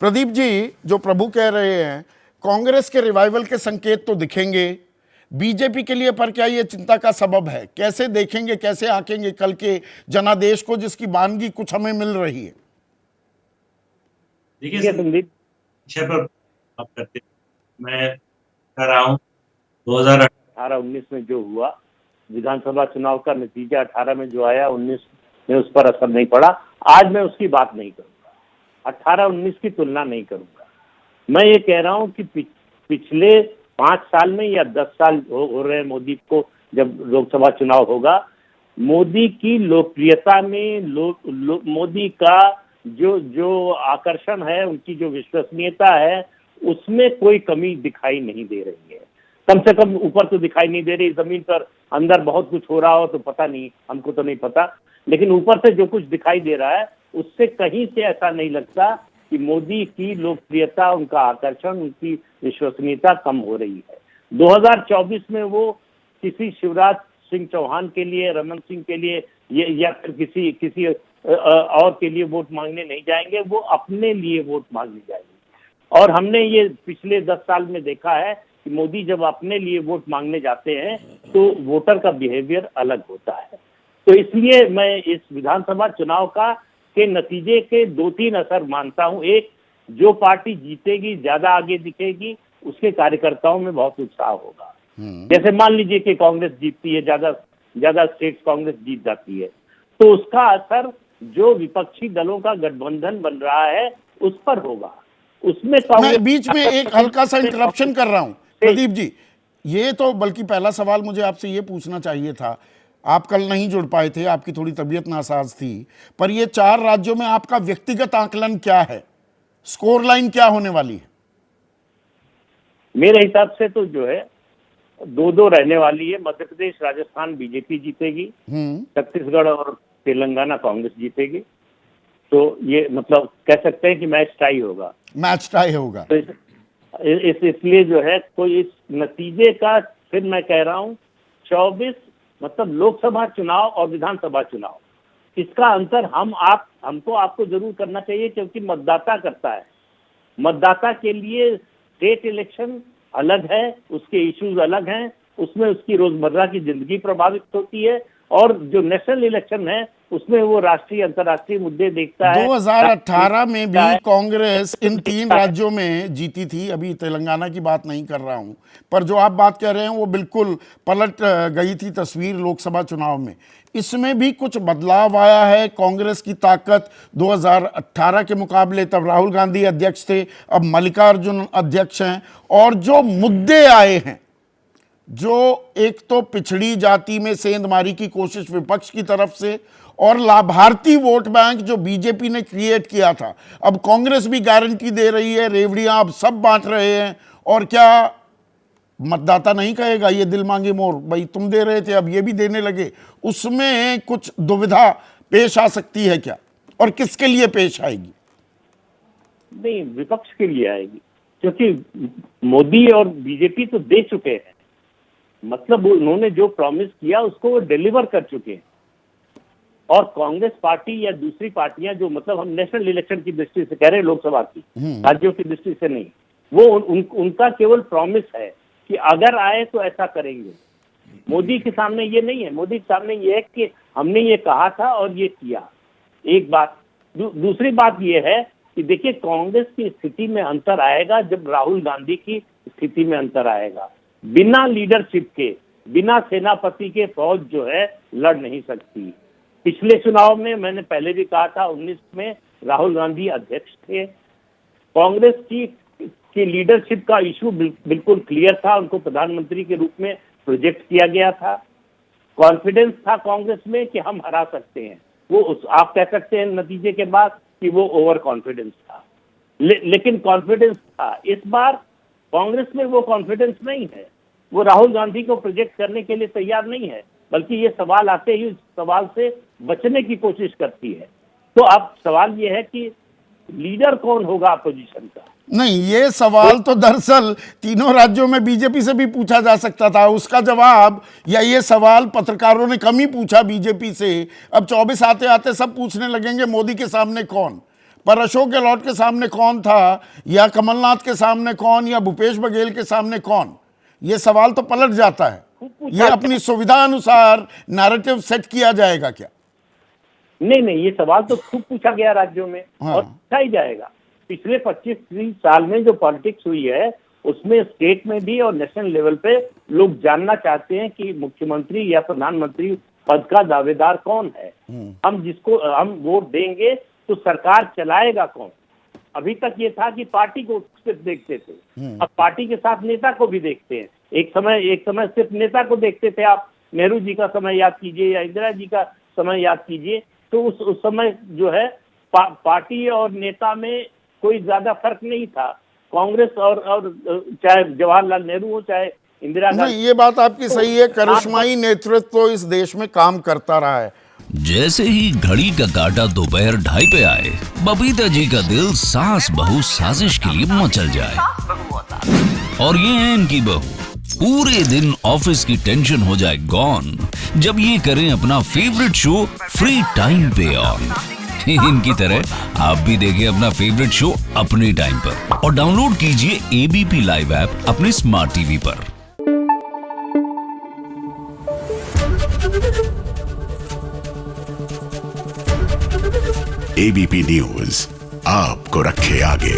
प्रदीप जी, जो प्रभु कह रहे हैं कांग्रेस के रिवाइवल के संकेत तो दिखेंगे बीजेपी के लिए, पर क्या ये चिंता का सबब है? कैसे देखेंगे, कैसे आंकेंगे कल के जनादेश को जिसकी वानगी कुछ हमें मिल रही है? देखिए संदीप, विषय पर बात करते मैं कह रहा हूँ 2018-19 में जो हुआ, विधानसभा चुनाव का नतीजा 18 में जो आया 19 में उस पर असर नहीं पड़ा। आज मैं उसकी बात नहीं करूंगा, 18-19 की तुलना नहीं करूंगा। मैं ये कह रहा हूँ कि पिछले 5 साल में या 10 साल हो रहे मोदी को, जब लोकसभा चुनाव होगा, मोदी की लोकप्रियता में मोदी का जो आकर्षण है, उनकी जो विश्वसनीयता है, उसमें कोई कमी दिखाई नहीं दे रही है। कम से कम ऊपर तो दिखाई नहीं दे रही, जमीन पर अंदर बहुत कुछ हो रहा हो तो पता नहीं, हमको तो नहीं पता, लेकिन ऊपर से जो कुछ दिखाई दे रहा है उससे कहीं से ऐसा नहीं लगता कि मोदी की लोकप्रियता, उनका आकर्षण, उनकी विश्वसनीयता कम हो रही है। 2024 में वो किसी शिवराज सिंह चौहान के लिए, रमन सिंह के लिए या फिर किसी और के लिए वोट मांगने नहीं जाएंगे, वो अपने लिए वोट मांगने जाएंगे। और हमने ये पिछले 10 साल में देखा है कि मोदी जब अपने लिए वोट मांगने जाते हैं तो वोटर का बिहेवियर अलग होता है। तो इसलिए मैं इस विधानसभा चुनाव के नतीजे के 2-3 असर मानता हूं। एक, जो पार्टी जीतेगी, ज्यादा आगे दिखेगी, उसके कार्यकर्ताओं में बहुत उत्साह होगा। जैसे मान लीजिए कि कांग्रेस जीतती है, ज्यादा स्टेट कांग्रेस जीत जाती है, तो उसका असर जो विपक्षी दलों का गठबंधन बन रहा है उस पर होगा। उसमें मैं बीच में एक हल्का सा इंटरप्शन कर रहा हूं प्रदीप जी। ये तो बल्कि पहला सवाल मुझे आपसे ये पूछना चाहिए था, आप कल नहीं जुड़ पाए थे, आपकी थोड़ी तबीयत नासाज थी, पर ये 4 राज्यों में आपका व्यक्तिगत आकलन क्या है? स्कोर लाइन क्या होने वाली है? मेरे हिसाब से तो जो है 2-2 रहने वाली है। मध्य प्रदेश, राजस्थान बीजेपी जीतेगी, छत्तीसगढ़ और तेलंगाना कांग्रेस जीतेगी। तो ये मतलब कह सकते हैं कि मैच टाई होगा। तो इसलिए जो है कोई इस नतीजे का, फिर मैं कह रहा हूँ 24 मतलब लोकसभा चुनाव और विधानसभा चुनाव, इसका अंतर हमको आपको जरूर करना चाहिए, क्योंकि मतदाता करता है। मतदाता के लिए स्टेट इलेक्शन अलग है, उसके इश्यूज अलग हैं, उसमें उसकी रोजमर्रा की जिंदगी प्रभावित होती है, और जो नेशनल इलेक्शन है उसमें वो राष्ट्रीय अंतर्राष्ट्रीय मुद्दे देखता है। 2018 में भी कांग्रेस इन 3 राज्यों में जीती थी, अभी तेलंगाना की बात नहीं कर रहा हूं, पर जो आप बात कर रहे हैं वो बिल्कुल पलट गई थी तस्वीर लोकसभा चुनाव में। इसमें भी कुछ बदलाव आया है, कांग्रेस की ताकत 2018 के मुकाबले, तब राहुल गांधी अध्यक्ष थे, अब मल्लिकार्जुन अध्यक्ष हैं, और जो मुद्दे आए हैं, जो एक तो पिछड़ी जाति में सेंधमारी की कोशिश विपक्ष की तरफ से, और लाभार्थी वोट बैंक जो बीजेपी ने क्रिएट किया था, अब कांग्रेस भी गारंटी दे रही है, रेवड़ियां अब सब बांट रहे हैं, और क्या मतदाता नहीं कहेगा ये दिल मांगे मोर, भाई तुम दे रहे थे अब ये भी देने लगे? उसमें कुछ दुविधा पेश आ सकती है क्या, और किसके लिए पेश आएगी? नहीं, विपक्ष के लिए आएगी, क्योंकि मोदी और बीजेपी तो दे चुके हैं, मतलब उन्होंने जो प्रॉमिस किया उसको वो डिलीवर कर चुके हैं। और कांग्रेस पार्टी या दूसरी पार्टियां जो, मतलब हम नेशनल इलेक्शन की दृष्टि से कह रहे हैं, लोकसभा की, राज्यों की दृष्टि से नहीं, वो उनका केवल प्रॉमिस है कि अगर आए तो ऐसा करेंगे। मोदी के सामने ये नहीं है। मोदी के सामने ये है कि हमने ये कहा था और ये किया। एक बात। दूसरी बात ये है कि देखिए, कांग्रेस की स्थिति में अंतर आएगा जब राहुल गांधी की स्थिति में अंतर आएगा। बिना लीडरशिप के, बिना सेनापति के फौज जो है लड़ नहीं सकती। पिछले चुनाव में मैंने पहले भी कहा था, 19 में राहुल गांधी अध्यक्ष थे, कांग्रेस की लीडरशिप का इशू बिल्कुल क्लियर था, उनको प्रधानमंत्री के रूप में प्रोजेक्ट किया गया था। कॉन्फिडेंस था कांग्रेस में कि हम हरा सकते हैं। आप कह सकते हैं नतीजे के बाद कि वो ओवर कॉन्फिडेंस था, लेकिन कॉन्फिडेंस था। इस बार कांग्रेस में वो कॉन्फिडेंस नहीं है, वो राहुल गांधी को प्रोजेक्ट करने के लिए तैयार नहीं है, बल्कि ये सवाल आते ही सवाल से बचने की कोशिश करती है। तो अब सवाल ये है कि लीडर कौन होगा अपोजिशन का? नहीं, ये सवाल तो दरअसल तीनों राज्यों में बीजेपी से भी पूछा जा सकता था, उसका जवाब, या ये सवाल पत्रकारों ने कम ही पूछा बीजेपी से, अब 24 आते आते सब पूछने लगेंगे मोदी के सामने कौन। पर अशोक गहलोत के सामने कौन था, या कमलनाथ के सामने कौन, या भूपेश बघेल के सामने कौन, ये सवाल तो पलट जाता है। ये अपनी सुविधा अनुसार नैरेटिव सेट किया जाएगा क्या? नहीं, ये सवाल तो खूब पूछा गया राज्यों में, हाँ। और पूछा ही जाएगा। पिछले 25-30 साल में जो पॉलिटिक्स हुई है उसमें स्टेट में भी और नेशनल लेवल पे लोग जानना चाहते हैं कि मुख्यमंत्री या प्रधानमंत्री पद का दावेदार कौन है। हम जिसको हम वोट देंगे तो सरकार चलाएगा कौन। अभी तक ये था कि पार्टी को सिर्फ देखते थे, अब पार्टी के साथ नेता को भी देखते हैं। एक समय सिर्फ नेता को देखते थे। आप नेहरू जी का समय याद कीजिए या इंदिरा जी का समय याद कीजिए, तो उस समय जो है पार्टी और नेता में कोई ज्यादा फर्क नहीं था। कांग्रेस और चाहे जवाहरलाल नेहरू हो चाहे इंदिरा गांधी। नहीं, ये बात आपकी सही है, करिश्माई नेतृत्व तो इस देश में काम करता रहा है। जैसे ही घड़ी का काटा दोपहर 2:30 पे आए, बबीता जी का दिल सास बहू साजिश के लिए मचल जाए। और ये है इनकी बहू, पूरे दिन ऑफिस की टेंशन हो जाए गॉन जब ये करें अपना फेवरेट शो फ्री टाइम पे ऑन। इनकी तरह आप भी देखिए अपना फेवरेट शो अपने टाइम पर और डाउनलोड कीजिए एबीपी लाइव ऐप अपने स्मार्ट टीवी पर। एबीपी न्यूज आपको रखे आगे।